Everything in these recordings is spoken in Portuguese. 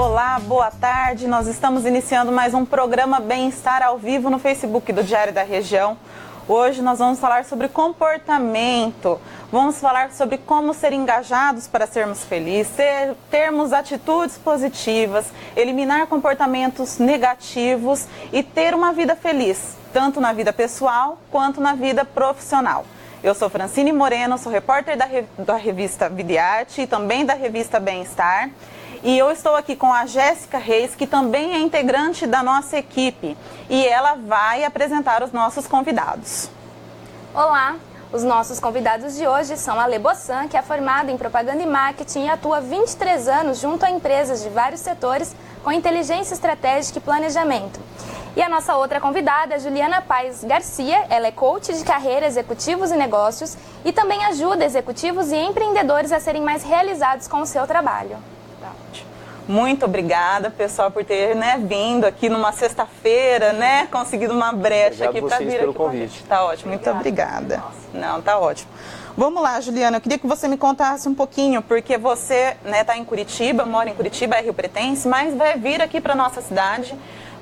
Olá, boa tarde. Nós estamos iniciando mais um programa Bem-Estar ao vivo no Facebook do Diário da Região. Hoje nós vamos falar sobre comportamento, vamos falar sobre como ser engajados para sermos felizes, termos atitudes positivas, eliminar comportamentos negativos e ter uma vida feliz, tanto na vida pessoal quanto na vida profissional. Eu sou Francine Moreno, sou repórter da revista Vida e Arte e também da revista Bem-Estar. E eu estou aqui com a Jéssica Reis, que também é integrante da nossa equipe. E ela vai apresentar os nossos convidados. Olá! Os nossos convidados de hoje são a Lê Bossan, que é formada em propaganda e marketing e atua há 23 anos junto a empresas de vários setores com inteligência estratégica e planejamento. E a nossa outra convidada é Juliana Paes Garcia. Ela é coach de carreira, executivos e negócios e também ajuda executivos e empreendedores a serem mais realizados com o seu trabalho. Muito obrigada, pessoal, por ter vindo aqui numa sexta-feira, conseguido uma brecha aqui para vir pelo aqui convite. Tá ótimo, muito obrigada. Não, tá ótimo. Vamos lá, Juliana, eu queria que você me contasse um pouquinho, porque você está em Curitiba, mora em Curitiba, é Rio Pretense, mas vai vir aqui para nossa cidade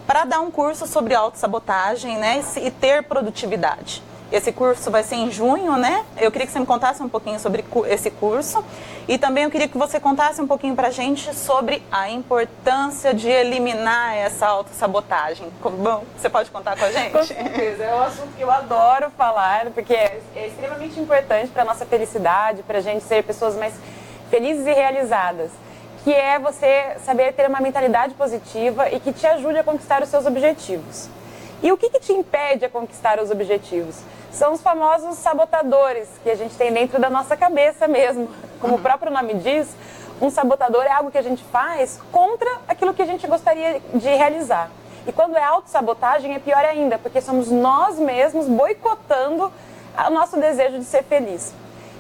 para dar um curso sobre autossabotagem, e ter produtividade. Esse curso vai ser em junho, Eu queria que você me contasse um pouquinho sobre esse curso e também eu queria que você contasse um pouquinho pra gente sobre a importância de eliminar essa autossabotagem. Bom, você pode contar com a gente? Com certeza, é um assunto que eu adoro falar, porque é extremamente importante para a nossa felicidade, para a gente ser pessoas mais felizes e realizadas, que é você saber ter uma mentalidade positiva e que te ajude a conquistar os seus objetivos. E o que te impede a conquistar os objetivos? São os famosos sabotadores que a gente tem dentro da nossa cabeça mesmo. Como o próprio nome diz, um sabotador é algo que a gente faz contra aquilo que a gente gostaria de realizar. E quando é autossabotagem é pior ainda, porque somos nós mesmos boicotando o nosso desejo de ser feliz.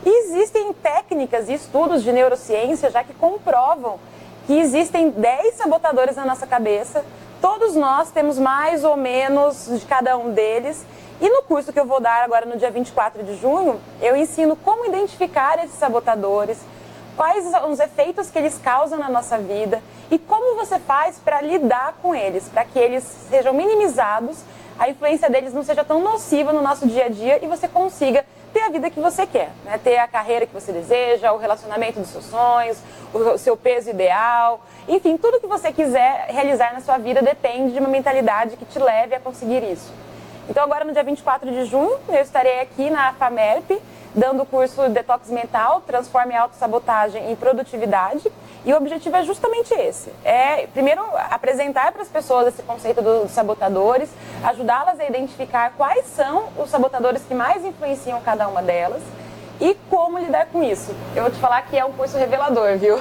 E existem técnicas e estudos de neurociência já que comprovam que existem 10 sabotadores na nossa cabeça. Todos nós temos mais ou menos de cada um deles. E no curso que eu vou dar agora no dia 24 de junho, eu ensino como identificar esses sabotadores, quais são os efeitos que eles causam na nossa vida e como você faz para lidar com eles, para que eles sejam minimizados, a influência deles não seja tão nociva no nosso dia a dia e você consiga ter a vida que você quer, ter a carreira que você deseja, o relacionamento dos seus sonhos, o seu peso ideal, enfim, tudo que você quiser realizar na sua vida depende de uma mentalidade que te leve a conseguir isso. Então agora no dia 24 de junho eu estarei aqui na FAMERP dando o curso Detox Mental, Transforme a Autossabotagem em Produtividade. E o objetivo é justamente esse, primeiro apresentar para as pessoas esse conceito dos sabotadores, ajudá-las a identificar quais são os sabotadores que mais influenciam cada uma delas e como lidar com isso. Eu vou te falar que é um curso revelador, viu?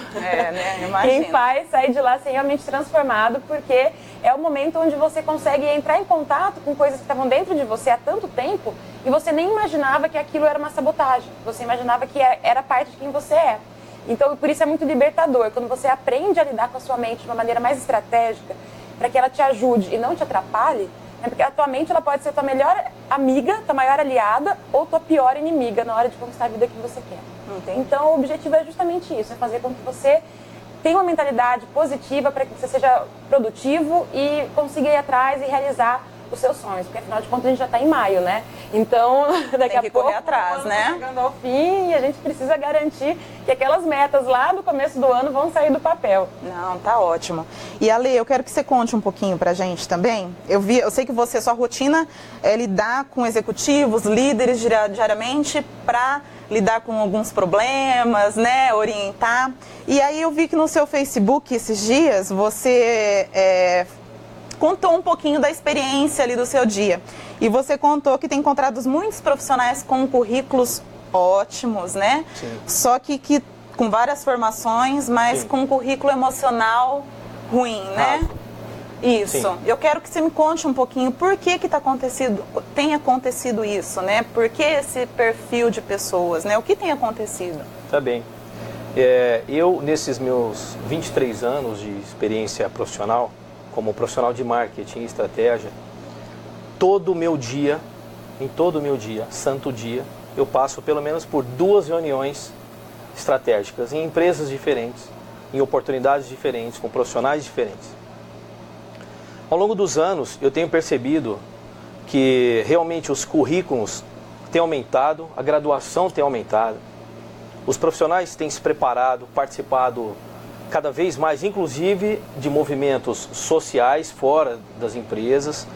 Imagina. Quem faz sair de lá ser realmente transformado, porque é o momento onde você consegue entrar em contato com coisas que estavam dentro de você há tanto tempo e você nem imaginava que aquilo era uma sabotagem, você imaginava que era parte de quem você é. Então, por isso é muito libertador, quando você aprende a lidar com a sua mente de uma maneira mais estratégica, para que ela te ajude e não te atrapalhe, porque a tua mente ela pode ser tua melhor amiga, tua maior aliada ou tua pior inimiga na hora de conquistar a vida que você quer. Entendi. Então, o objetivo é justamente isso, é fazer com que você tenha uma mentalidade positiva para que você seja produtivo e consiga ir atrás e realizar os seus sonhos, porque afinal de contas a gente já está em maio, Então, daqui a pouco correr atrás, tá chegando ao fim e a gente precisa garantir que aquelas metas lá do começo do ano vão sair do papel. Não, tá ótimo. E Ale, eu quero que você conte um pouquinho pra gente também. Eu sei que sua rotina é lidar com executivos, líderes diariamente para lidar com alguns problemas, orientar. E aí eu vi que no seu Facebook esses dias você contou um pouquinho da experiência ali do seu dia. E você contou que tem encontrado muitos profissionais com currículos ótimos, Sim. Só que com várias formações, mas Sim. com um currículo emocional ruim, Isso. Sim. Eu quero que você me conte um pouquinho por que tem acontecido isso, Por que esse perfil de pessoas, O que tem acontecido? Tá bem. Eu, nesses meus 23 anos de experiência profissional, como profissional de marketing e estratégia, em todo o meu dia, santo dia, eu passo pelo menos por 2 reuniões estratégicas em empresas diferentes, em oportunidades diferentes, com profissionais diferentes. Ao longo dos anos, eu tenho percebido que realmente os currículos têm aumentado, a graduação tem aumentado, os profissionais têm se preparado, participado cada vez mais, inclusive de movimentos sociais fora das empresas,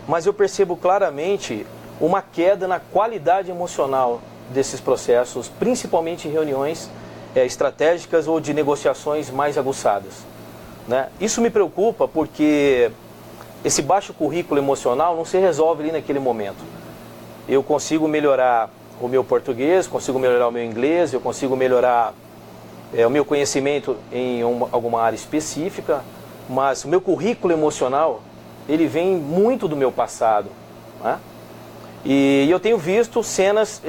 mas eu percebo claramente uma queda na qualidade emocional desses processos, principalmente em reuniões estratégicas ou de negociações mais aguçadas, né? Isso me preocupa porque esse baixo currículo emocional não se resolve ali naquele momento. Eu consigo melhorar o meu português, consigo melhorar o meu inglês, eu consigo melhorar o meu conhecimento em alguma área específica, mas o meu currículo emocional, ele vem muito do meu passado, né? E eu tenho visto cenas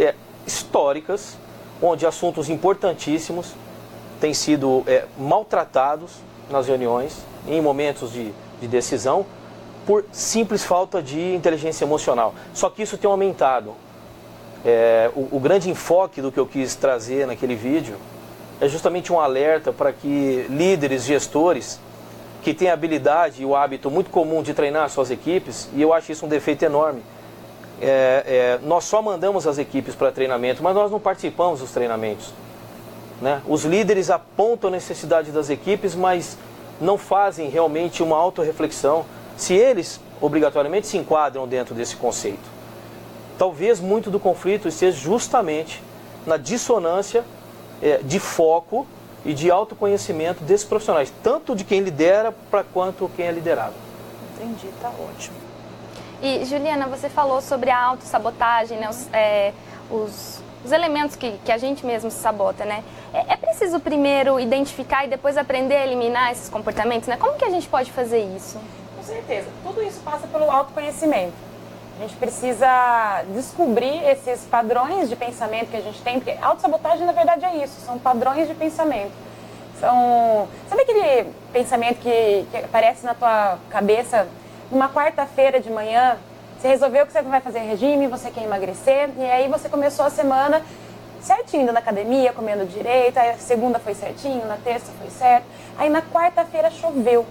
históricas, onde assuntos importantíssimos têm sido maltratados nas reuniões, em momentos de decisão, por simples falta de inteligência emocional. Só que isso tem aumentado. O grande enfoque do que eu quis trazer naquele vídeo é justamente um alerta para que líderes, gestores, que têm a habilidade e o hábito muito comum de treinar suas equipes, e eu acho isso um defeito enorme, nós só mandamos as equipes para treinamento, mas nós não participamos dos treinamentos, né? Os líderes apontam a necessidade das equipes, mas não fazem realmente uma autorreflexão se eles obrigatoriamente se enquadram dentro desse conceito. Talvez muito do conflito esteja justamente na dissonância de foco e de autoconhecimento desses profissionais, tanto de quem lidera quanto quem é liderado. Entendi, tá ótimo. E, Juliana, você falou sobre a autossabotagem, né? Os elementos que a gente mesmo se sabota, né? É preciso primeiro identificar e depois aprender a eliminar esses comportamentos, né? Como que a gente pode fazer isso? Com certeza. Tudo isso passa pelo autoconhecimento. A gente precisa descobrir esses padrões de pensamento que a gente tem, porque autossabotagem, na verdade, é isso, são padrões de pensamento. Sabe aquele pensamento que aparece na tua cabeça numa quarta-feira de manhã? Você resolveu que você vai fazer regime, você quer emagrecer, e aí você começou a semana certinho, indo na academia, comendo direito, aí a segunda foi certinho, na terça foi certo, aí na quarta-feira choveu.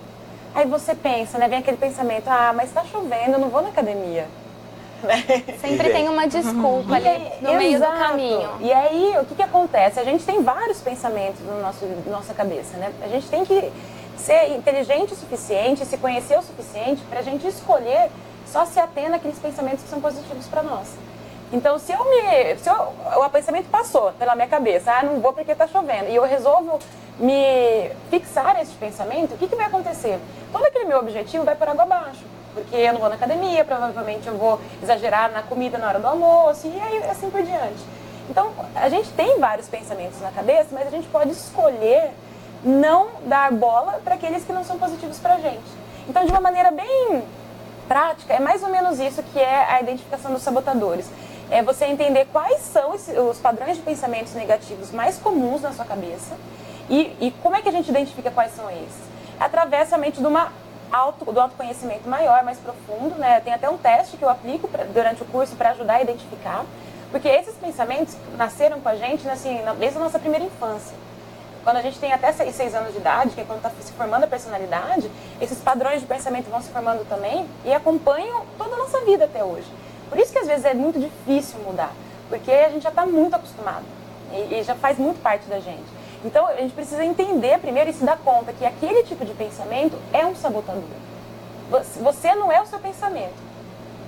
Aí você pensa, né, vem aquele pensamento, mas tá chovendo, eu não vou na academia. Sempre tem uma desculpa ali no meio do caminho. E aí, o que acontece? A gente tem vários pensamentos na nossa cabeça, né? A gente tem que ser inteligente o suficiente, se conhecer o suficiente para a gente escolher só se ater naqueles pensamentos que são positivos para nós. Então, se o pensamento passou pela minha cabeça, não vou porque está chovendo, e eu resolvo me fixar esse pensamento, o que vai acontecer? Todo aquele meu objetivo vai por água abaixo. Porque eu não vou na academia, provavelmente eu vou exagerar na comida na hora do almoço, e aí assim por diante. Então, a gente tem vários pensamentos na cabeça, mas a gente pode escolher não dar bola para aqueles que não são positivos para a gente. Então, de uma maneira bem prática, é mais ou menos isso que é a identificação dos sabotadores. É você entender quais são os padrões de pensamentos negativos mais comuns na sua cabeça e como é que a gente identifica quais são esses. Através somente do autoconhecimento maior, mais profundo, né? Tem até um teste que eu aplico durante o curso para ajudar a identificar, porque esses pensamentos nasceram com a gente, né, assim, desde a nossa primeira infância. Quando a gente tem até 6 anos de idade, que é quando está se formando a personalidade, esses padrões de pensamento vão se formando também e acompanham toda a nossa vida até hoje. Por isso que às vezes é muito difícil mudar, porque a gente já está muito acostumado e já faz muito parte da gente. Então, a gente precisa entender primeiro e se dar conta que aquele tipo de pensamento é um sabotador. Você não é o seu pensamento.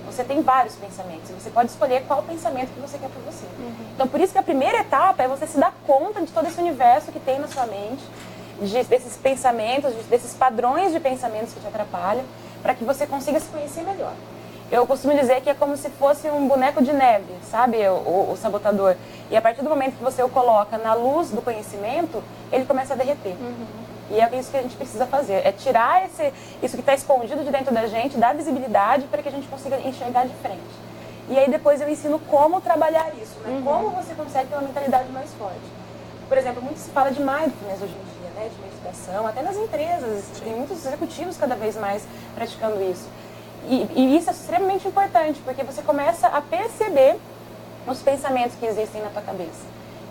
Você tem vários pensamentos. Você pode escolher qual pensamento que você quer para você. Então, por isso que a primeira etapa é você se dar conta de todo esse universo que tem na sua mente, desses pensamentos, desses padrões de pensamentos que te atrapalham, para que você consiga se conhecer melhor. Eu costumo dizer que é como se fosse um boneco de neve, sabe, o sabotador. E a partir do momento que você o coloca na luz do conhecimento, ele começa a derreter. E é isso que a gente precisa fazer, é tirar isso que está escondido de dentro da gente, dar visibilidade para que a gente consiga enxergar de frente. E aí depois eu ensino como trabalhar isso, né? Como você consegue ter uma mentalidade mais forte. Por exemplo, muito se fala de mindfulness hoje em dia, né? De meditação, até nas empresas, tem muitos executivos cada vez mais praticando isso. E isso é extremamente importante, porque você começa a perceber os pensamentos que existem na tua cabeça.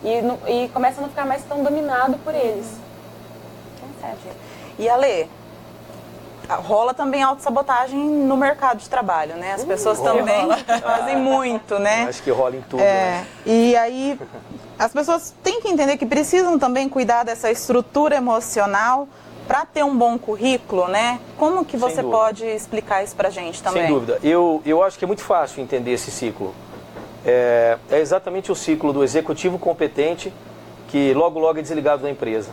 E começa a não ficar mais tão dominado por eles. E Ale, rola também autossabotagem no mercado de trabalho, né? As pessoas também fazem muito, né? Acho que rola em tudo, né? E aí, as pessoas têm que entender que precisam também cuidar dessa estrutura emocional para ter um bom currículo, né? Como que você pode explicar isso pra gente também? Sem dúvida. Eu acho que é muito fácil entender esse ciclo. É exatamente o ciclo do executivo competente que logo é desligado da empresa.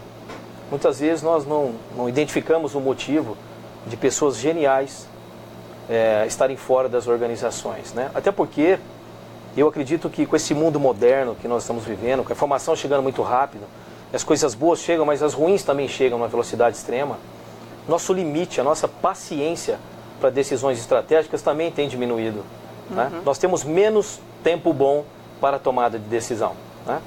Muitas vezes nós não identificamos o motivo de pessoas geniais estarem fora das organizações, né? Até porque eu acredito que com esse mundo moderno que nós estamos vivendo, com a informação chegando muito rápido, as coisas boas chegam, mas as ruins também chegam numa velocidade extrema, nosso limite, a nossa paciência para decisões estratégicas também tem diminuído, né? Nós temos menos tempo bom para a tomada de decisão, né?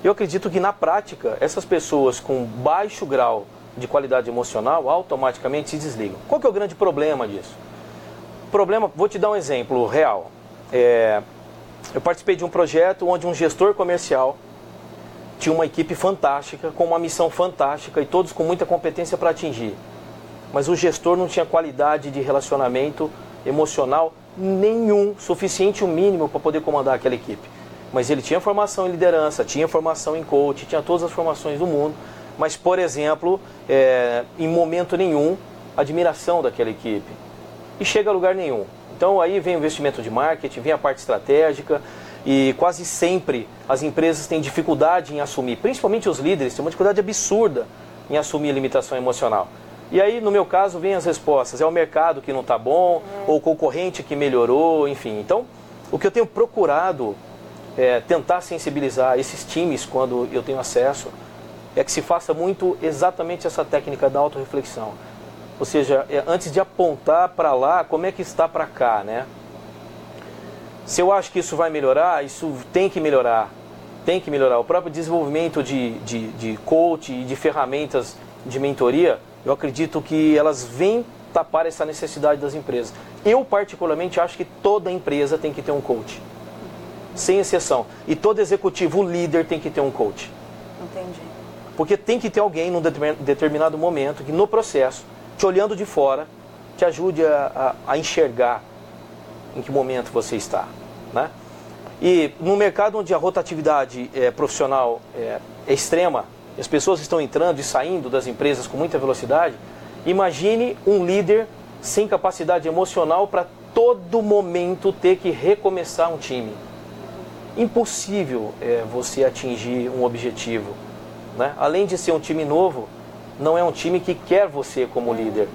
Eu acredito que na prática, essas pessoas com baixo grau de qualidade emocional automaticamente se desligam. Qual que é o grande problema disso? Vou te dar um exemplo real. Eu participei de um projeto onde um gestor comercial tinha uma equipe fantástica, com uma missão fantástica e todos com muita competência para atingir. Mas o gestor não tinha qualidade de relacionamento emocional nenhum, suficiente o mínimo para poder comandar aquela equipe. Mas ele tinha formação em liderança, tinha formação em coach, tinha todas as formações do mundo, mas, por exemplo, em momento nenhum, admiração daquela equipe. E chega a lugar nenhum. Então aí vem o investimento de marketing, vem a parte estratégica, e quase sempre as empresas têm dificuldade em assumir, principalmente os líderes, têm uma dificuldade absurda em assumir a limitação emocional. E aí, no meu caso, vem as respostas. É o mercado que não está bom, ou o concorrente que melhorou, enfim. Então, o que eu tenho procurado tentar sensibilizar esses times quando eu tenho acesso é que se faça muito exatamente essa técnica da autorreflexão. Ou seja, antes de apontar para lá, como é que está para cá, né? Se eu acho que isso vai melhorar, isso tem que melhorar. Tem que melhorar. O próprio desenvolvimento de coach e de ferramentas de mentoria, eu acredito que elas vêm tapar essa necessidade das empresas. Eu, particularmente, acho que toda empresa tem que ter um coach. Sem exceção. E todo executivo, líder, tem que ter um coach. Entendi. Porque tem que ter alguém num determinado momento que no processo, te olhando de fora, te ajude a enxergar em que momento você está, né? E no mercado onde a rotatividade profissional é extrema, as pessoas estão entrando e saindo das empresas com muita velocidade, imagine um líder sem capacidade emocional para todo momento ter que recomeçar um time. Impossível você atingir um objetivo, né? Além de ser um time novo, não é um time que quer você como líder,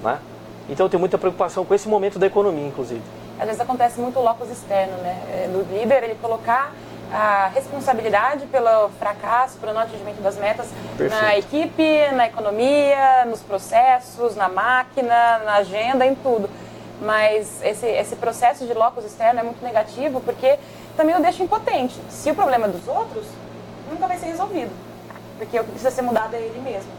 né? Então eu tenho muita preocupação com esse momento da economia, inclusive. Às vezes acontece muito o locus externo, né? Do líder, ele colocar a responsabilidade pelo fracasso, pelo não atingimento das metas na equipe, na economia, nos processos, na máquina, na agenda, em tudo. Mas esse processo de locus externo é muito negativo porque também o deixa impotente. Se o problema é dos outros, nunca vai ser resolvido. Porque o que precisa ser mudado é ele mesmo.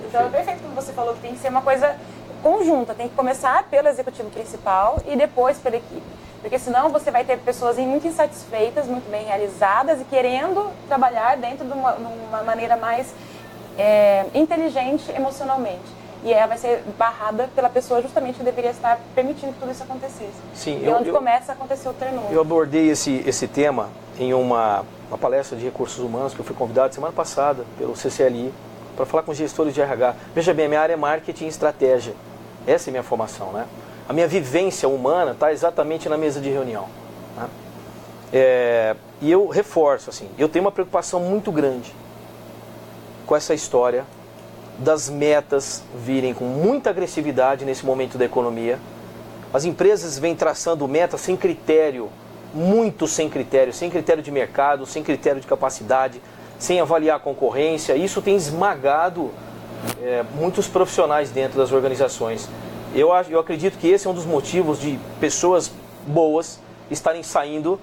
Então é perfeito como você falou, que tem que ser uma coisa conjunta, tem que começar pelo executivo principal e depois pela equipe. Porque senão você vai ter pessoas muito insatisfeitas, muito bem realizadas e querendo trabalhar dentro de uma maneira mais inteligente emocionalmente. E ela vai ser barrada pela pessoa justamente que deveria estar permitindo que tudo isso acontecesse. Sim, e onde começa a acontecer o turnover. Eu abordei esse tema em uma palestra de recursos humanos que eu fui convidado semana passada pelo CCLI para falar com gestores de RH. Veja bem, a minha área é marketing e estratégia. Essa é a minha formação, né? A minha vivência humana está exatamente na mesa de reunião, né? E eu reforço, assim, eu tenho uma preocupação muito grande com essa história das metas virem com muita agressividade nesse momento da economia. As empresas vêm traçando metas sem critério, muito sem critério de mercado, sem critério de capacidade, sem avaliar a concorrência. Isso tem esmagado muitos profissionais dentro das organizações. Eu acredito que esse é um dos motivos de pessoas boas estarem saindo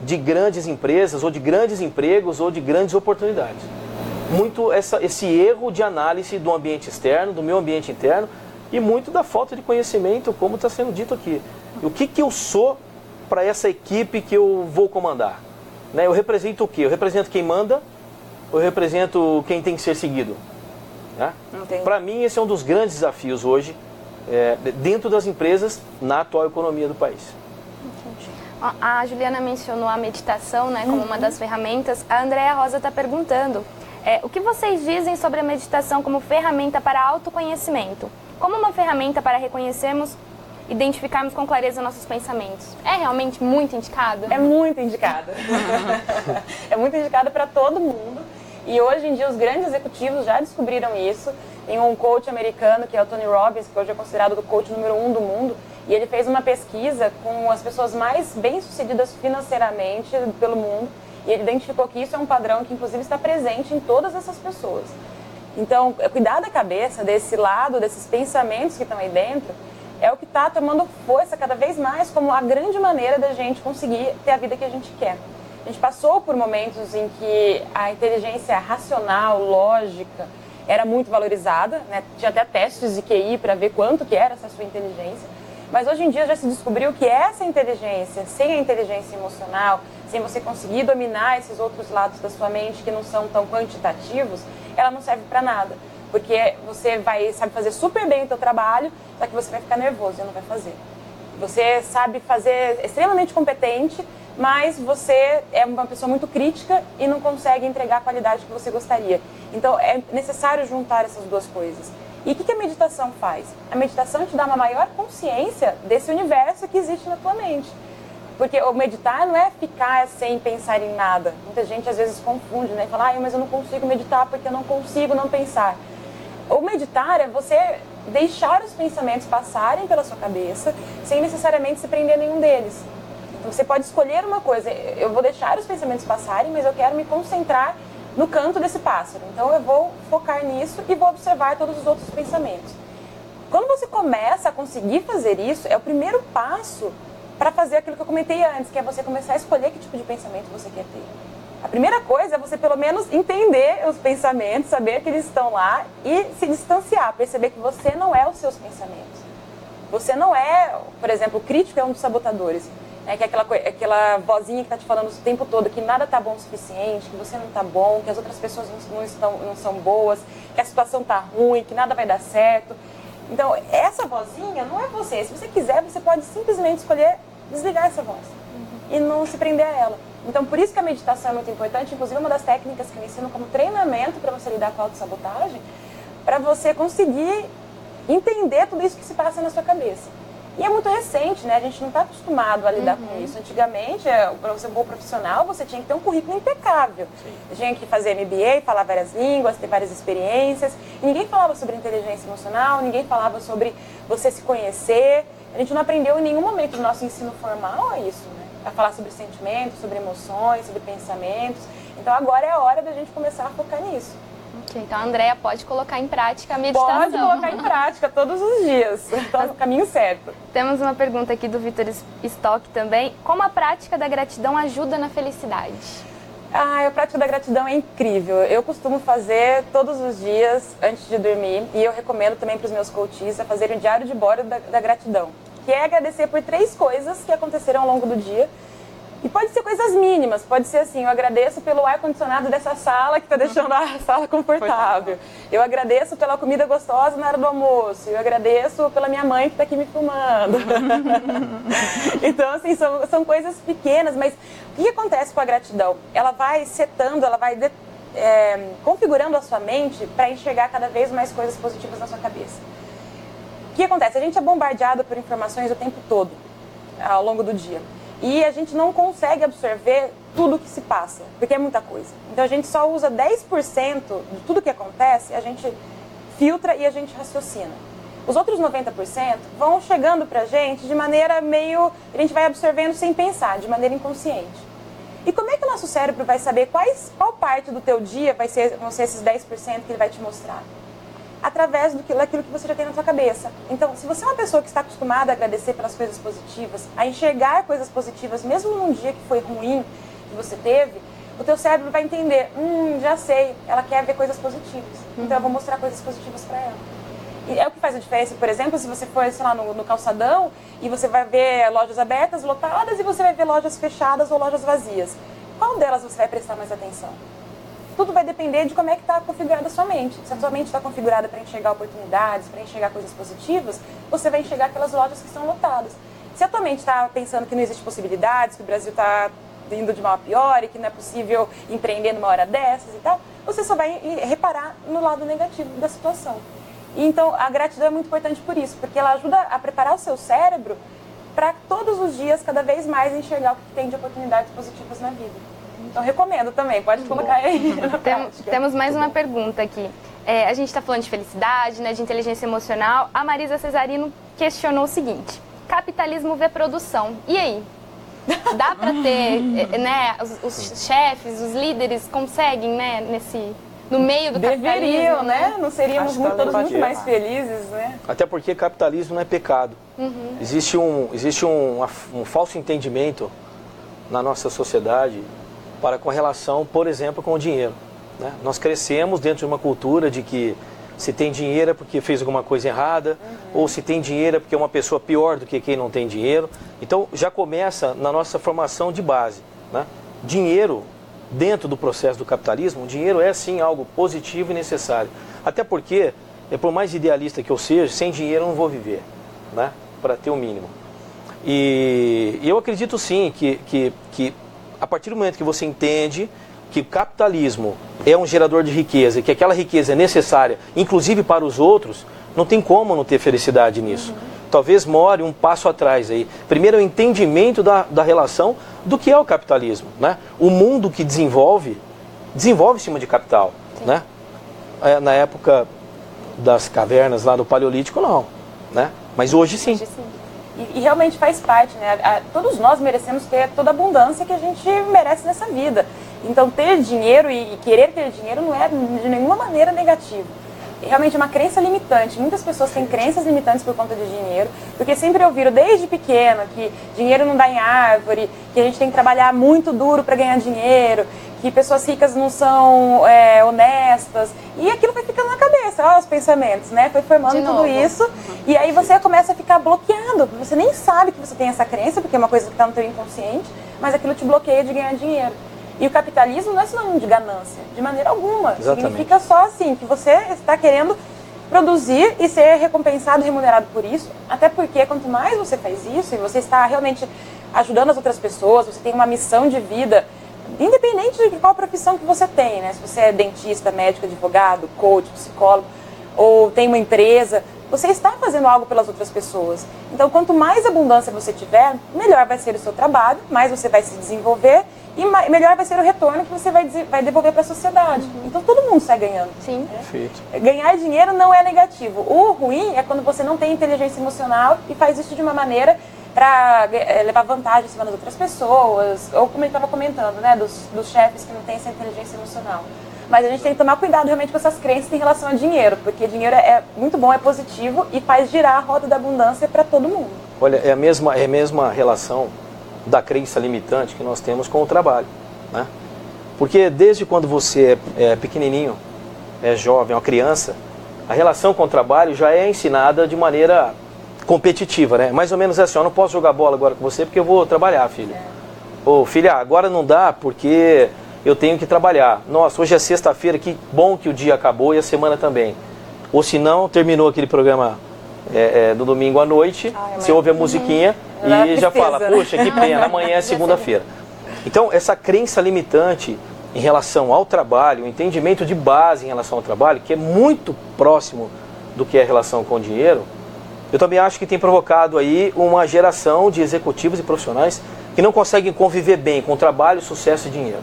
de grandes empresas, ou de grandes empregos, ou de grandes oportunidades. Muito esse erro de análise do ambiente externo, do meu ambiente interno, e muito da falta de conhecimento, como está sendo dito aqui. O que eu sou para essa equipe que eu vou comandar? Né? Eu represento o quê? Eu represento quem manda, ou eu represento quem tem que ser seguido? Né? Entendi. Para mim, esse é um dos grandes desafios hoje, dentro das empresas, na atual economia do país. A Juliana mencionou a meditação, né, como uma das ferramentas. A Andréa Rosa está perguntando, o que vocês dizem sobre a meditação como ferramenta para autoconhecimento? Como uma ferramenta para reconhecermos, identificarmos com clareza nossos pensamentos? É realmente muito indicado? É muito indicada. É muito indicada para todo mundo. E hoje em dia os grandes executivos já descobriram isso. Tem um coach americano, que é o Tony Robbins, que hoje é considerado o coach número 1 do mundo. E ele fez uma pesquisa com as pessoas mais bem-sucedidas financeiramente pelo mundo. E ele identificou que isso é um padrão que, inclusive, está presente em todas essas pessoas. Então, cuidar da cabeça, desse lado, desses pensamentos que estão aí dentro, é o que está tomando força cada vez mais como a grande maneira da gente conseguir ter a vida que a gente quer. A gente passou por momentos em que a inteligência racional, lógica, era muito valorizada, né? Tinha até testes de QI para ver quanto que era essa sua inteligência. Mas hoje em dia já se descobriu que essa inteligência, sem a inteligência emocional, sem você conseguir dominar esses outros lados da sua mente que não são tão quantitativos, ela não serve para nada. Porque você sabe fazer super bem o seu trabalho, só que você vai ficar nervoso e não vai fazer. Você sabe fazer extremamente competente, mas você é uma pessoa muito crítica e não consegue entregar a qualidade que você gostaria. Então é necessário juntar essas duas coisas. E o que a meditação faz? A meditação te dá uma maior consciência desse universo que existe na tua mente. Porque o meditar não é ficar sem pensar em nada. Muita gente às vezes confunde, né? Fala, mas eu não consigo meditar porque eu não consigo não pensar. O meditar é você deixar os pensamentos passarem pela sua cabeça sem necessariamente se prender a nenhum deles. Então você pode escolher uma coisa, eu vou deixar os pensamentos passarem, mas eu quero me concentrar no canto desse pássaro. Então eu vou focar nisso e vou observar todos os outros pensamentos. Quando você começa a conseguir fazer isso, é o primeiro passo para fazer aquilo que eu comentei antes, que é você começar a escolher que tipo de pensamento você quer ter. A primeira coisa é você pelo menos entender os pensamentos, saber que eles estão lá e se distanciar, perceber que você não é os seus pensamentos. Você não é, por exemplo, o crítico é um dos sabotadores. Que é aquela vozinha que está te falando o tempo todo que nada está bom o suficiente, que você não está bom, que as outras pessoas não são boas, que a situação está ruim, que nada vai dar certo. Então, essa vozinha não é você. Se você quiser, você pode simplesmente escolher desligar essa voz e não se prender a ela. Então, por isso que a meditação é muito importante. Inclusive, uma das técnicas que eu ensino como treinamento para você lidar com a autossabotagem, para você conseguir entender tudo isso que se passa na sua cabeça. E é muito recente, né? A gente não está acostumado a lidar com isso. Antigamente, para você ser um bom profissional, você tinha que ter um currículo impecável. Você tinha que fazer MBA, falar várias línguas, ter várias experiências. E ninguém falava sobre inteligência emocional, ninguém falava sobre você se conhecer. A gente não aprendeu em nenhum momento do nosso ensino formal isso, né? A falar sobre sentimentos, sobre emoções, sobre pensamentos. Então agora é a hora da gente começar a focar nisso. Ok, então a Andréa pode colocar em prática a meditação. Pode colocar em prática todos os dias. Está no caminho certo. Temos uma pergunta aqui do Vitor Stock também. Como a prática da gratidão ajuda na felicidade? A prática da gratidão é incrível. Eu costumo fazer todos os dias antes de dormir e eu recomendo também para os meus coaches a fazerem o diário de bordo da gratidão, que é agradecer por 3 coisas que aconteceram ao longo do dia. E pode ser coisas mínimas, pode ser assim, eu agradeço pelo ar-condicionado dessa sala que está deixando a sala confortável. Eu agradeço pela comida gostosa na hora do almoço. Eu agradeço pela minha mãe que está aqui me filmando. Então, assim, são coisas pequenas, mas o que acontece com a gratidão? Ela vai setando, ela vai configurando a sua mente para enxergar cada vez mais coisas positivas na sua cabeça. O que acontece? A gente é bombardeado por informações o tempo todo, ao longo do dia. E a gente não consegue absorver tudo o que se passa, porque é muita coisa. Então a gente só usa 10% de tudo que acontece, a gente filtra e a gente raciocina. Os outros 90% vão chegando pra gente de maneira meio... A gente vai absorvendo sem pensar, de maneira inconsciente. E como é que o nosso cérebro vai saber qual parte do teu dia vão ser esses 10% que ele vai te mostrar? Através daquilo que você já tem na sua cabeça. Então, se você é uma pessoa que está acostumada a agradecer pelas coisas positivas, a enxergar coisas positivas, mesmo num dia que foi ruim, que você teve, o teu cérebro vai entender, já sei, ela quer ver coisas positivas, então eu vou mostrar coisas positivas para ela. E é o que faz a diferença, por exemplo, se você for, sei lá, no calçadão e você vai ver lojas abertas, lotadas, e você vai ver lojas fechadas ou lojas vazias. Qual delas você vai prestar mais atenção? tudo vai depender de como é que está configurada a sua mente. Se a sua mente está configurada para enxergar oportunidades, para enxergar coisas positivas, você vai enxergar aquelas lojas que estão lotadas. Se a tua mente está pensando que não existe possibilidades, que o Brasil está indo de mal a pior e que não é possível empreender numa hora dessas e tal, você só vai reparar no lado negativo da situação. E então, a gratidão é muito importante por isso, porque ela ajuda a preparar o seu cérebro para todos os dias, cada vez mais, enxergar o que tem de oportunidades positivas na vida. Então, recomendo também, pode colocar aí na prática. Temos mais uma pergunta aqui. A gente está falando de felicidade, né, de inteligência emocional. A Marisa Cesarino questionou o seguinte: capitalismo vê produção. E aí? Dá para ter, né, os chefes, os líderes conseguem, né, no meio do capitalismo? Deveriam, né? Não seríamos todos muito mais felizes, né? Até porque capitalismo não é pecado. Existe um falso entendimento na nossa sociedade com relação, por exemplo, com o dinheiro, né? Nós crescemos dentro de uma cultura de que se tem dinheiro é porque fez alguma coisa errada, ou se tem dinheiro é porque é uma pessoa pior do que quem não tem dinheiro. Então, já começa na nossa formação de base, né? Dinheiro, dentro do processo do capitalismo, o dinheiro é sim algo positivo e necessário. Até porque, por mais idealista que eu seja, sem dinheiro eu não vou viver, né? Para ter o mínimo. E eu acredito sim que a partir do momento que você entende que o capitalismo é um gerador de riqueza e que aquela riqueza é necessária, inclusive para os outros, não tem como não ter felicidade nisso. Talvez more um passo atrás aí. Primeiro, o entendimento da relação do que é o capitalismo, né? O mundo que desenvolve em cima de capital, né? Na época das cavernas lá do Paleolítico, não, né? Mas hoje sim. Hoje sim. E realmente faz parte, né? Todos nós merecemos ter toda a abundância que a gente merece nessa vida. Então, ter dinheiro e querer ter dinheiro não é de nenhuma maneira negativo. Realmente é uma crença limitante. Muitas pessoas têm crenças limitantes por conta de dinheiro, porque sempre ouviram desde pequeno que dinheiro não dá em árvore, que a gente tem que trabalhar muito duro para ganhar dinheiro, que pessoas ricas não são honestas. E aquilo vai ficando na cabeça, ó, os pensamentos, né? Foi formando tudo isso. E aí você começa a ficar bloqueado. Você nem sabe que você tem essa crença, porque é uma coisa que está no teu inconsciente, mas aquilo te bloqueia de ganhar dinheiro. E o capitalismo não é sinônimo de ganância, de maneira alguma. Exatamente. Significa só assim, que você está querendo produzir e ser recompensado, remunerado por isso. Até porque quanto mais você faz isso e você está realmente ajudando as outras pessoas, você tem uma missão de vida, independente de qual profissão que você tem, né? Se você é dentista, médico, advogado, coach, psicólogo, ou tem uma empresa, você está fazendo algo pelas outras pessoas. Então, quanto mais abundância você tiver, melhor vai ser o seu trabalho, mais você vai se desenvolver e melhor vai ser o retorno que você vai devolver para a sociedade. Então, todo mundo sai ganhando. Sim. Né? Perfeito. Ganhar dinheiro não é negativo. O ruim é quando você não tem inteligência emocional e faz isso de uma maneira para levar vantagem em cima das outras pessoas, ou como ele estava comentando, né, dos chefes que não têm essa inteligência emocional. Mas a gente tem que tomar cuidado realmente com essas crenças em relação ao dinheiro, porque dinheiro é muito bom, é positivo e faz girar a roda da abundância para todo mundo. Olha, é a mesma relação da crença limitante que nós temos com o trabalho, né? Porque desde quando você é pequenininho, é jovem, é uma criança, a relação com o trabalho já é ensinada de maneira competitiva, né? Mais ou menos assim, eu não posso jogar bola agora com você porque eu vou trabalhar, filho. Ou filha, agora não dá porque eu tenho que trabalhar. Nossa, hoje é sexta-feira, que bom que o dia acabou e a semana também. Ou se não, terminou aquele programa do domingo à noite, você ouve a musiquinha e já fala, poxa, que pena, amanhã é segunda-feira. Então, essa crença limitante em relação ao trabalho, o entendimento de base em relação ao trabalho, que é muito próximo do que é a relação com o dinheiro, eu também acho que tem provocado aí uma geração de executivos e profissionais que não conseguem conviver bem com trabalho, sucesso e dinheiro,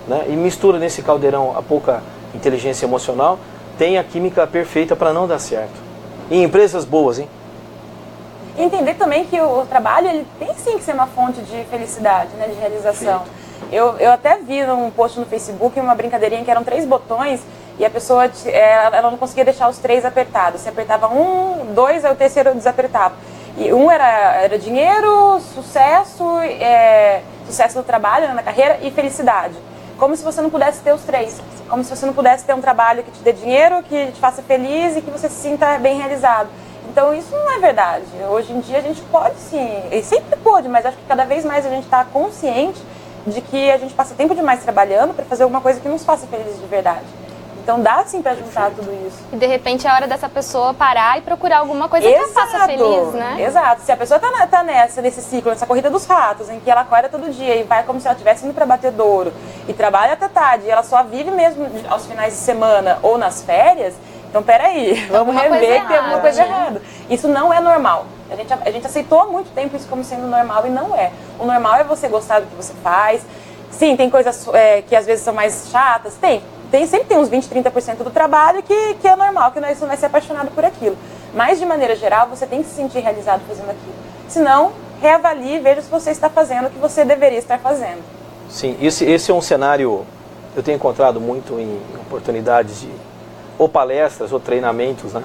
né? E mistura nesse caldeirão a pouca inteligência emocional, tem a química perfeita para não dar certo. E empresas boas, hein? Entender também que o trabalho ele tem sim que ser uma fonte de felicidade, né, de realização. Eu até vi num post no Facebook uma brincadeirinha que eram 3 botões e a pessoa ela não conseguia deixar os 3 apertados. Você apertava 1, 2, aí o terceiro desapertava. E um era dinheiro, sucesso, sucesso no trabalho, né, na carreira e felicidade. Como se você não pudesse ter os 3. Como se você não pudesse ter um trabalho que te dê dinheiro, que te faça feliz e que você se sinta bem realizado. Então isso não é verdade. Hoje em dia a gente pode sim, e sempre pôde, mas acho que cada vez mais a gente está consciente de que a gente passa tempo demais trabalhando para fazer alguma coisa que nos faça felizes de verdade. Então dá sim para juntar tudo isso. E de repente é hora dessa pessoa parar e procurar alguma coisa que a faça feliz, né? Exato. Se a pessoa tá nesse ciclo, nessa corrida dos ratos, em que ela acorda todo dia e vai como se ela estivesse indo para batedouro e trabalha até tarde, e ela só vive mesmo aos finais de semana ou nas férias, então peraí, vamos rever que tem alguma coisa errada. Isso não é normal. A gente aceitou há muito tempo isso como sendo normal e não é. O normal é você gostar do que você faz. Sim, tem coisas que às vezes são mais chatas, sempre tem uns 20, 30% do trabalho que é normal, que você não vai ser apaixonado por aquilo. Mas, de maneira geral, você tem que se sentir realizado fazendo aquilo. Se não, reavalie e veja se você está fazendo o que você deveria estar fazendo. Sim, esse é um cenário eu tenho encontrado muito em oportunidades de ou palestras ou treinamentos, né?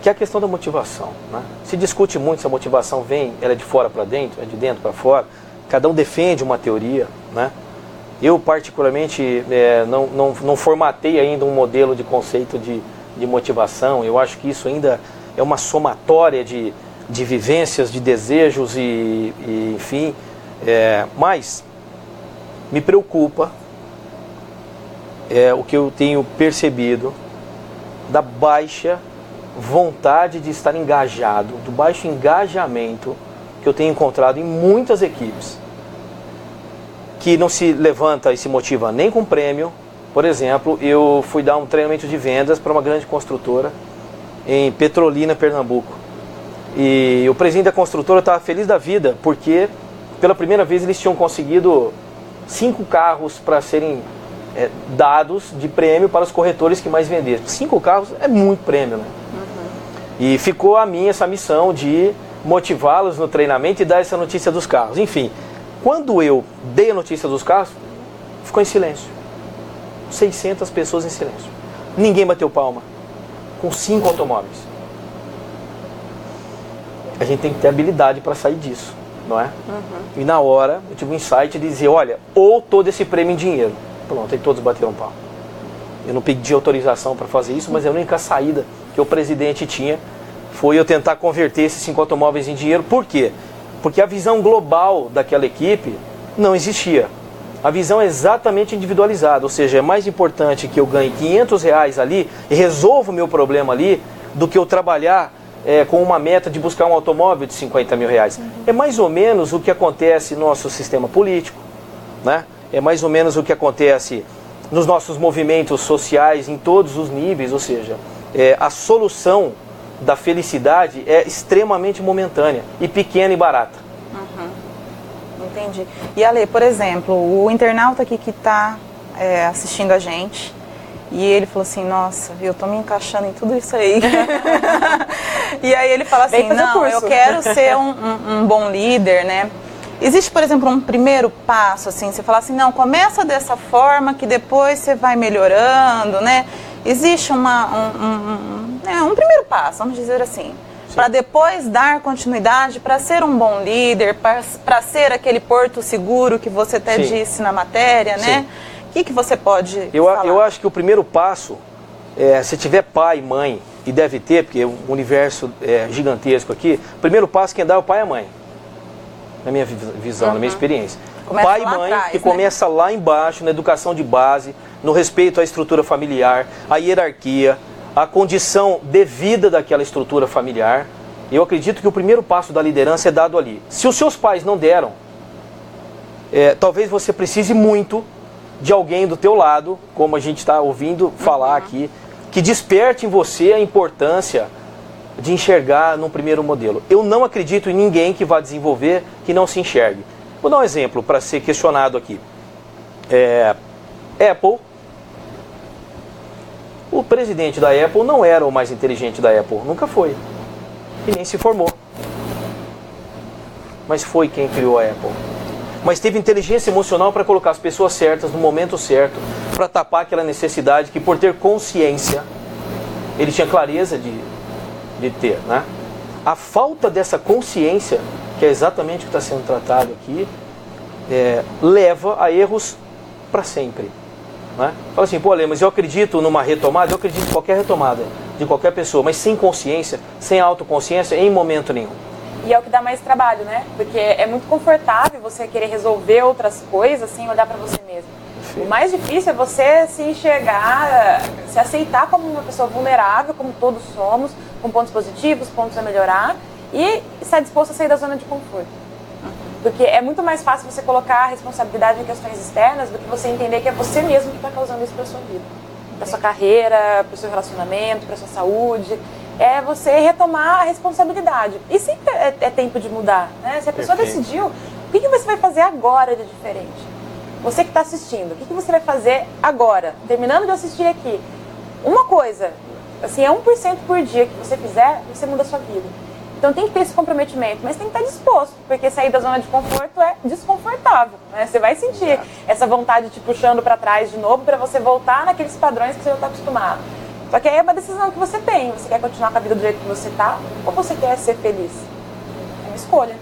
Que é a questão da motivação, né? Se discute muito se a motivação ela é de fora para dentro, é de dentro para fora. Cada um defende uma teoria, né? Eu, particularmente, não formatei ainda um modelo de conceito de motivação. Eu acho que isso ainda é uma somatória de vivências, de desejos enfim. Mas me preocupa o que eu tenho percebido da baixa vontade de estar engajado, do baixo engajamento que eu tenho encontrado em muitas equipes, que não se levanta e se motiva nem com prêmio. Por exemplo, eu fui dar um treinamento de vendas para uma grande construtora em Petrolina, Pernambuco. E o presidente da construtora estava feliz da vida, porque pela primeira vez eles tinham conseguido 5 carros para serem dados de prêmio para os corretores que mais vendessem. 5 carros é muito prêmio, né? E ficou a mim essa missão de motivá-los no treinamento e dar essa notícia dos carros. Enfim, quando eu dei a notícia dos carros, ficou em silêncio. 600 pessoas em silêncio. Ninguém bateu palma. Com 5 automóveis. A gente tem que ter habilidade para sair disso, não é? E na hora, eu tive um insight de dizer, olha, ou todo esse prêmio em dinheiro. Pronto, aí todos bateram palma. Eu não pedi autorização para fazer isso, mas a única saída que o presidente tinha foi eu tentar converter esses 5 automóveis em dinheiro. Por quê? Porque a visão global daquela equipe não existia. A visão é exatamente individualizada, ou seja, é mais importante que eu ganhe R$500 ali e resolva o meu problema ali, do que eu trabalhar com uma meta de buscar um automóvel de R$50 mil. É mais ou menos o que acontece no nosso sistema político, né? É mais ou menos o que acontece nos nossos movimentos sociais em todos os níveis, ou seja, a solução da felicidade é extremamente momentânea e pequena e barata. Entendi. E Ale, por exemplo, o internauta aqui que está assistindo a gente, e ele falou assim, nossa, eu tô me encaixando em tudo isso aí. E aí ele fala assim, não, eu quero ser um bom líder, né? Existe, por exemplo, um primeiro passo, assim, você fala assim, não, começa dessa forma que depois você vai melhorando, né? Existe um primeiro passo, vamos dizer assim, para depois dar continuidade, para ser um bom líder, para ser aquele porto seguro que você até disse na matéria, né? O que você pode falar? Eu acho que o primeiro passo, se tiver pai, mãe, e deve ter, porque o universo é gigantesco aqui, o primeiro passo quem dá é o pai e a mãe. Na minha visão, na minha experiência. Começa pai e mãe, atrás, que começa lá embaixo, na educação de base, no respeito à estrutura familiar, à hierarquia, à condição devida daquela estrutura familiar. Eu acredito que o primeiro passo da liderança é dado ali. Se os seus pais não deram, talvez você precise muito de alguém do teu lado, como a gente está ouvindo falar aqui, que desperte em você a importância de enxergar num primeiro modelo. Eu não acredito em ninguém que vá desenvolver que não se enxergue. Vou dar um exemplo para ser questionado aqui. Apple. O presidente da Apple não era o mais inteligente da Apple, nunca foi. E nem se formou. Mas foi quem criou a Apple. Mas teve inteligência emocional para colocar as pessoas certas no momento certo, para tapar aquela necessidade que, por ter consciência, ele tinha clareza de ter, né? A falta dessa consciência, que é exatamente o que está sendo tratado aqui, leva a erros para sempre, né? Fala assim, pô, Ale, mas eu acredito numa retomada, eu acredito em qualquer retomada de qualquer pessoa, mas sem consciência, sem autoconsciência, em momento nenhum. E é o que dá mais trabalho, né? Porque é muito confortável você querer resolver outras coisas sem olhar para você mesmo. O mais difícil é você se enxergar, se aceitar como uma pessoa vulnerável, como todos somos, com pontos positivos, pontos a melhorar, e estar disposto a sair da zona de conforto. Porque é muito mais fácil você colocar a responsabilidade em questões externas do que você entender que é você mesmo que está causando isso para sua vida. Para sua carreira, para o seu relacionamento, para sua saúde. É você retomar a responsabilidade. E sempre é tempo de mudar, né? Se a pessoa decidiu, o que você vai fazer agora de diferente? Você que está assistindo, o que você vai fazer agora? Terminando de assistir aqui. Uma coisa, assim, é 1% por dia que você fizer, você muda a sua vida. Então tem que ter esse comprometimento, mas tem que estar disposto, porque sair da zona de conforto é desconfortável, né? Você vai sentir essa vontade te puxando para trás de novo para você voltar naqueles padrões que você já está acostumado. Só que aí é uma decisão que você tem. Você quer continuar com a vida do jeito que você está ou você quer ser feliz? É uma escolha.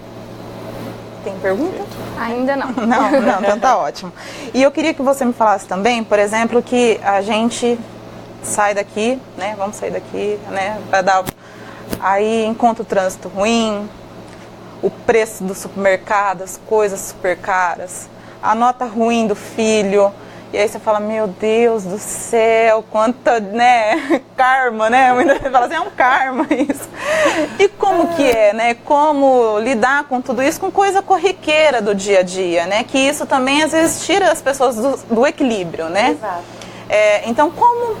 Tem pergunta? Ainda não. Não, então tá ótimo. E eu queria que você me falasse também, por exemplo, que a gente sai daqui, né? Vamos sair daqui, né? Aí encontra o trânsito ruim, o preço do supermercado, as coisas super caras, a nota ruim do filho. E aí você fala, meu Deus do céu, quanta, né, karma, né? Muita gente fala assim, é um karma isso. E como que é, né? Como lidar com tudo isso com coisa corriqueira do dia a dia, né? Que isso também às vezes tira as pessoas do equilíbrio, né? Exato. Então como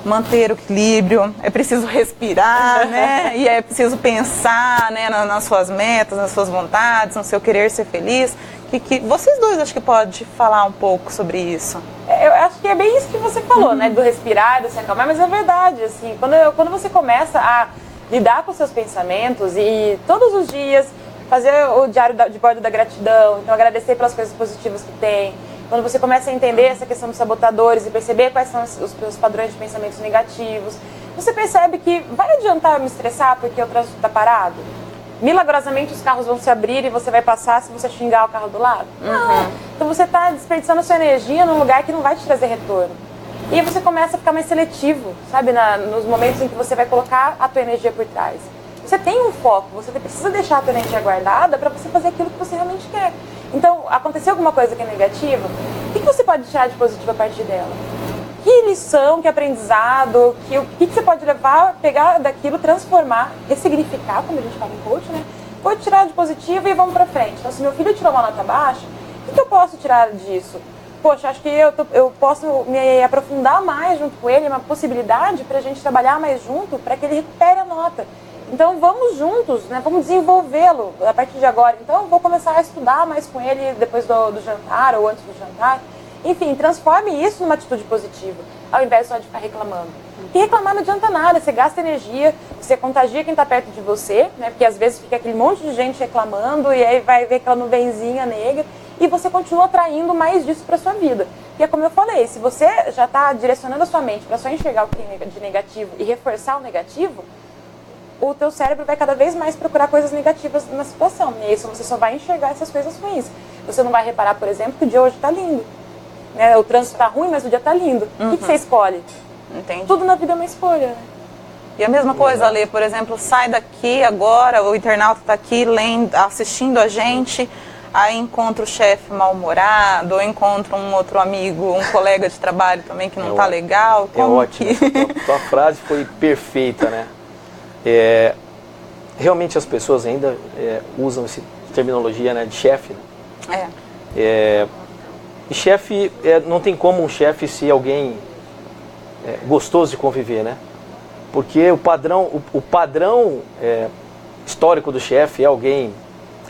manter o equilíbrio? É preciso respirar, né? E é preciso pensar, né, nas suas metas, nas suas vontades, no seu querer ser feliz. Que vocês dois acho que podem falar um pouco sobre isso. Eu acho que é bem isso que você falou, né? Do respirar, do se acalmar, mas é verdade, assim, quando você começa a lidar com os seus pensamentos e todos os dias fazer o diário de bordo da gratidão, então agradecer pelas coisas positivas que tem, quando você começa a entender essa questão dos sabotadores e perceber quais são os padrões de pensamentos negativos, você percebe que vai adiantar eu me estressar porque o trânsito está parado? Milagrosamente os carros vão se abrir e você vai passar se você xingar o carro do lado? Não. Então você está desperdiçando a sua energia num lugar que não vai te trazer retorno. E aí você começa a ficar mais seletivo, sabe? Nos momentos em que você vai colocar a tua energia por trás. Você tem um foco, você precisa deixar a tua energia guardada para você fazer aquilo que você realmente quer. Então, aconteceu alguma coisa que é negativa, o que você pode tirar de positivo a partir dela? Que lição, que aprendizado, o que você pode levar, pegar daquilo, transformar, ressignificar, como a gente fala em coach, né? Vou tirar de positivo e vamos pra frente. Então, se meu filho tirou uma nota baixa, o que eu posso tirar disso? Poxa, acho que eu posso me aprofundar mais junto com ele, é uma possibilidade pra gente trabalhar mais junto, para que ele recupere a nota. Então, vamos juntos, né? Vamos desenvolvê-lo a partir de agora. Então, eu vou começar a estudar mais com ele depois do jantar ou antes do jantar. Enfim, transforme isso numa atitude positiva, ao invés só de ficar reclamando. E reclamar não adianta nada, você gasta energia, você contagia quem está perto de você, né? Porque às vezes fica aquele monte de gente reclamando e aí vai ver aquela nuvenzinha negra e você continua atraindo mais disso para sua vida. E é como eu falei, se você já está direcionando a sua mente para só enxergar o que tem de negativo e reforçar o negativo, o teu cérebro vai cada vez mais procurar coisas negativas na situação. E isso você só vai enxergar essas coisas ruins. Você não vai reparar, por exemplo, que o dia hoje está lindo. Né? O trânsito está ruim, mas o dia está lindo. O que você escolhe? Entendi. Tudo na vida é uma escolha. E a mesma coisa, Ale, por exemplo, sai daqui agora, o internauta está aqui lendo, assistindo a gente, aí encontra o chefe mal-humorado, ou encontra um outro amigo, um colega de trabalho também que não está legal. Como ótimo. Tua frase foi perfeita, né? Realmente as pessoas ainda usam essa terminologia, né, de chefe. Né? E chefe, não tem como um chefe ser alguém gostoso de conviver, né? Porque o padrão histórico do chefe é alguém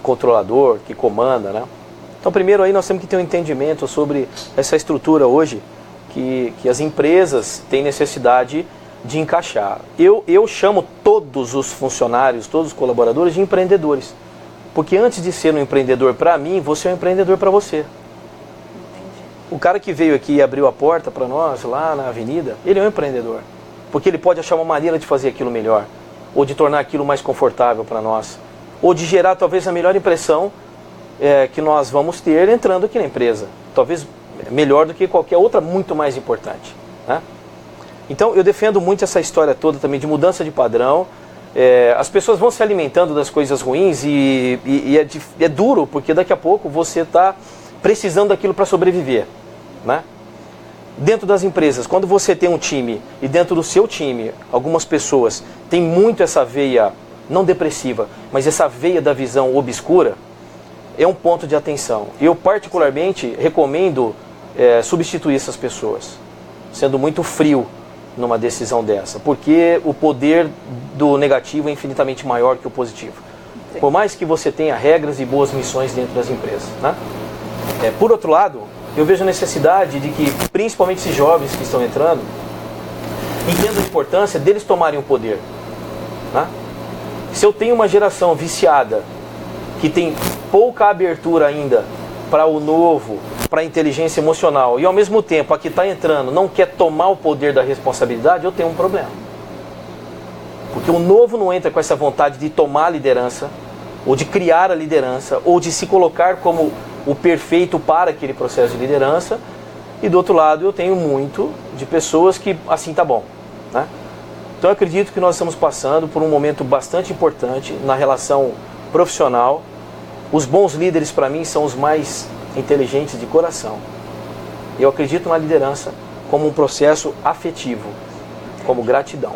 controlador, que comanda, né? Então, primeiro aí nós temos que ter um entendimento sobre essa estrutura hoje que as empresas têm necessidade de encaixar. Eu chamo todos os funcionários, todos os colaboradores de empreendedores. Porque antes de ser um empreendedor para mim, você é um empreendedor para você. O cara que veio aqui e abriu a porta para nós, lá na avenida, ele é um empreendedor. Porque ele pode achar uma maneira de fazer aquilo melhor, ou de tornar aquilo mais confortável para nós, ou de gerar talvez a melhor impressão que nós vamos ter entrando aqui na empresa. Talvez melhor do que qualquer outra, muito mais importante. Né? Então eu defendo muito essa história toda também de mudança de padrão, as pessoas vão se alimentando das coisas ruins e é duro, porque daqui a pouco você está precisando daquilo para sobreviver, né? Dentro das empresas, quando você tem um time e dentro do seu time, algumas pessoas têm muito essa veia, não depressiva, mas essa veia da visão obscura, é um ponto de atenção. Eu particularmente recomendo substituir essas pessoas, sendo muito frio numa decisão dessa, porque o poder do negativo é infinitamente maior que o positivo. Sim. Por mais que você tenha regras e boas missões dentro das empresas, né? Por outro lado, eu vejo a necessidade de que, principalmente esses jovens que estão entrando, entendam a importância deles tomarem o poder, né? Se eu tenho uma geração viciada, que tem pouca abertura ainda para o novo, para a inteligência emocional, e ao mesmo tempo a que está entrando não quer tomar o poder da responsabilidade, eu tenho um problema. Porque o novo não entra com essa vontade de tomar a liderança, ou de criar a liderança, ou de se colocar como o perfeito para aquele processo de liderança, e do outro lado eu tenho muito de pessoas que assim tá bom, né? Então eu acredito que nós estamos passando por um momento bastante importante na relação profissional. Os bons líderes para mim são os mais inteligentes de coração. Eu acredito na liderança como um processo afetivo, como gratidão.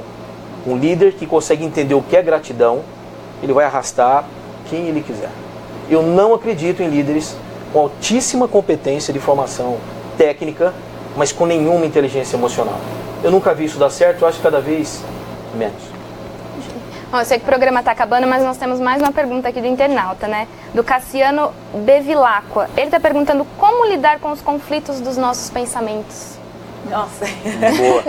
Um líder que consegue entender o que é gratidão, ele vai arrastar quem ele quiser. Eu não acredito em líderes com altíssima competência de formação técnica, mas com nenhuma inteligência emocional. Eu nunca vi isso dar certo, eu acho cada vez menos. Bom, eu sei que o programa está acabando, mas nós temos mais uma pergunta aqui do internauta, né? Do Cassiano Bevilacqua. Ele está perguntando como lidar com os conflitos dos nossos pensamentos. Nossa, boa.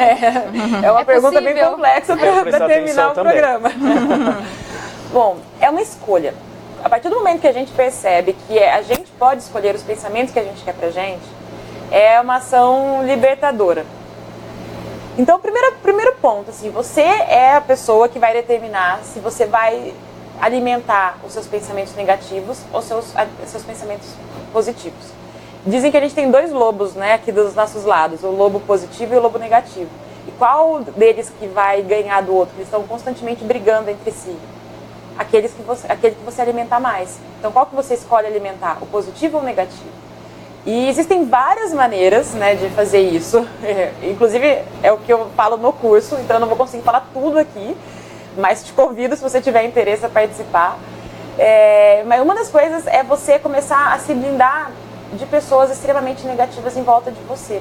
É uma pergunta bem complexa para terminar o programa. Bom, é uma escolha. A partir do momento que a gente percebe que a gente pode escolher os pensamentos que a gente quer pra gente, é uma ação libertadora. Então, primeiro ponto, assim, você é a pessoa que vai determinar se você vai alimentar os seus pensamentos negativos ou seus pensamentos positivos. Dizem que a gente tem dois lobos, né, aqui dos nossos lados, o lobo positivo e o lobo negativo. E qual deles que vai ganhar do outro? Eles estão constantemente brigando entre si. Aquele que você alimentar mais. Então, qual que você escolhe alimentar? O positivo ou o negativo? E existem várias maneiras, né, de fazer isso. Inclusive, é o que eu falo no curso, então eu não vou conseguir falar tudo aqui, mas te convido, se você tiver interesse, a participar. Mas uma das coisas é você começar a se blindar de pessoas extremamente negativas em volta de você.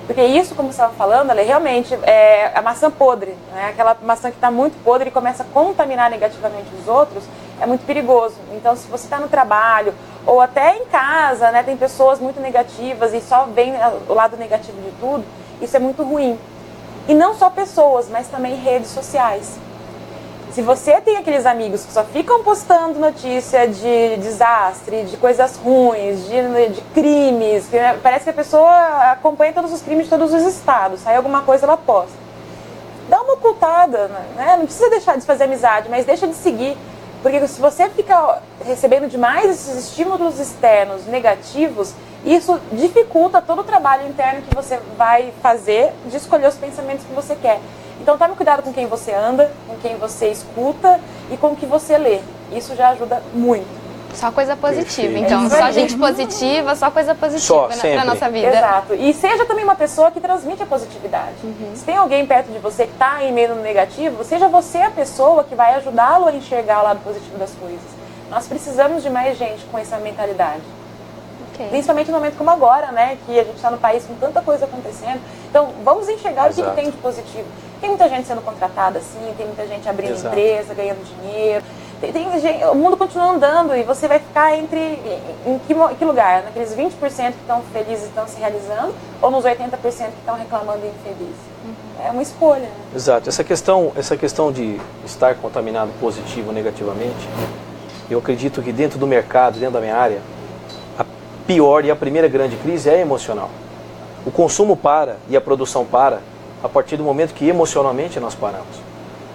Porque isso, como você estava falando, ela realmente é a maçã podre, né? Aquela maçã que está muito podre e começa a contaminar negativamente os outros, é muito perigoso. Então, se você está no trabalho ou até em casa, né, tem pessoas muito negativas e só vem o lado negativo de tudo, isso é muito ruim. E não só pessoas, mas também redes sociais. Se você tem aqueles amigos que só ficam postando notícia de desastre, de coisas ruins, de crimes, né? Parece que a pessoa acompanha todos os crimes de todos os estados, sai alguma coisa, ela posta. Dá uma ocultada, né? Não precisa deixar de fazer amizade, mas deixa de seguir. Porque se você fica recebendo demais esses estímulos externos negativos, isso dificulta todo o trabalho interno que você vai fazer de escolher os pensamentos que você quer. Então tome cuidado com quem você anda, com quem você escuta e com o que você lê. Isso já ajuda muito. Só coisa positiva, então. Só gente positiva, só coisa positiva na nossa vida. Exato. E seja também uma pessoa que transmite a positividade. Se tem alguém perto de você que está em meio no negativo, seja você a pessoa que vai ajudá-lo a enxergar o lado positivo das coisas. Nós precisamos de mais gente com essa mentalidade. Okay. Principalmente no momento como agora, né? Que a gente está no país com tanta coisa acontecendo. Então, vamos enxergar o que tem de positivo. Tem muita gente sendo contratada assim, tem muita gente abrindo empresa, ganhando dinheiro. O mundo continua andando e você vai ficar em que lugar? Naqueles 20% que estão felizes e estão se realizando ou nos 80% que estão reclamando e infelizes? É uma escolha. Né? Exato. Essa questão de estar contaminado positivo ou negativamente, eu acredito que dentro do mercado, dentro da minha área, a pior e a primeira grande crise é emocional. O consumo para e a produção para a partir do momento que emocionalmente nós paramos.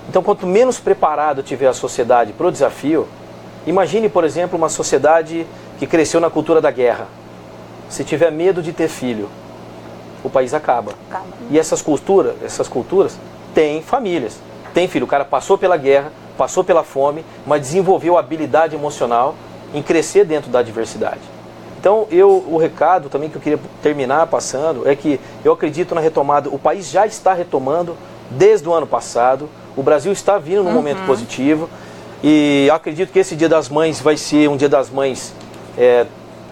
Então, quanto menos preparado tiver a sociedade para o desafio, imagine, por exemplo, uma sociedade que cresceu na cultura da guerra. Se tiver medo de ter filho, o país acaba. E essas culturas têm famílias, tem filho. O cara passou pela guerra, passou pela fome, mas desenvolveu a habilidade emocional em crescer dentro da adversidade. Então, o recado também que eu queria terminar passando é que eu acredito na retomada. O país já está retomando desde o ano passado, o Brasil está vindo num momento positivo e acredito que esse Dia das Mães vai ser um Dia das Mães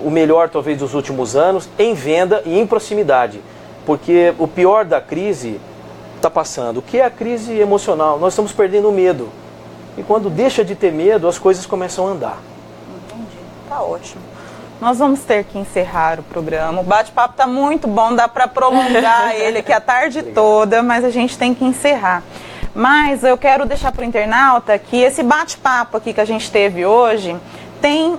o melhor talvez dos últimos anos em venda e em proximidade, porque o pior da crise está passando, o que é a crise emocional? Nós estamos perdendo o medo e quando deixa de ter medo as coisas começam a andar. Entendi, tá ótimo. Nós vamos ter que encerrar o programa. O bate-papo está muito bom, dá para prolongar ele aqui a tarde toda, mas a gente tem que encerrar. Mas eu quero deixar para o internauta que esse bate-papo aqui que a gente teve hoje tem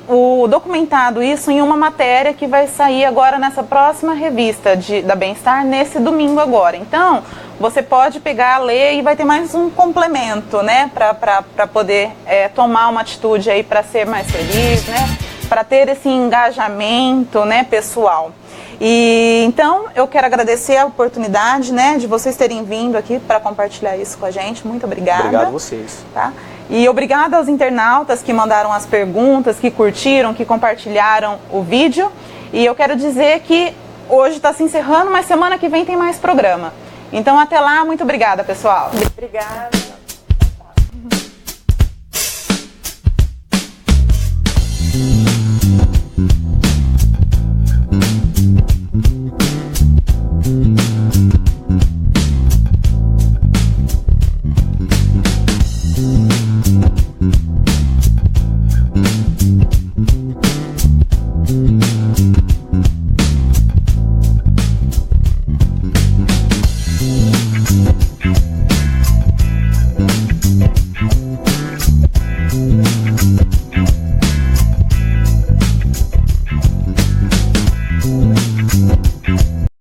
documentado isso em uma matéria que vai sair agora nessa próxima revista da Bem-Estar, nesse domingo agora. Então, você pode pegar, ler e vai ter mais um complemento, né, para poder tomar uma atitude aí para ser mais feliz, né, para ter esse engajamento, né, pessoal. E então eu quero agradecer a oportunidade, né, de vocês terem vindo aqui para compartilhar isso com a gente. Muito obrigada. Obrigado a vocês. Tá? E obrigada aos internautas que mandaram as perguntas, que curtiram, que compartilharam o vídeo. E eu quero dizer que hoje está se encerrando, mas semana que vem tem mais programa. Então até lá, muito obrigada, pessoal. Obrigada.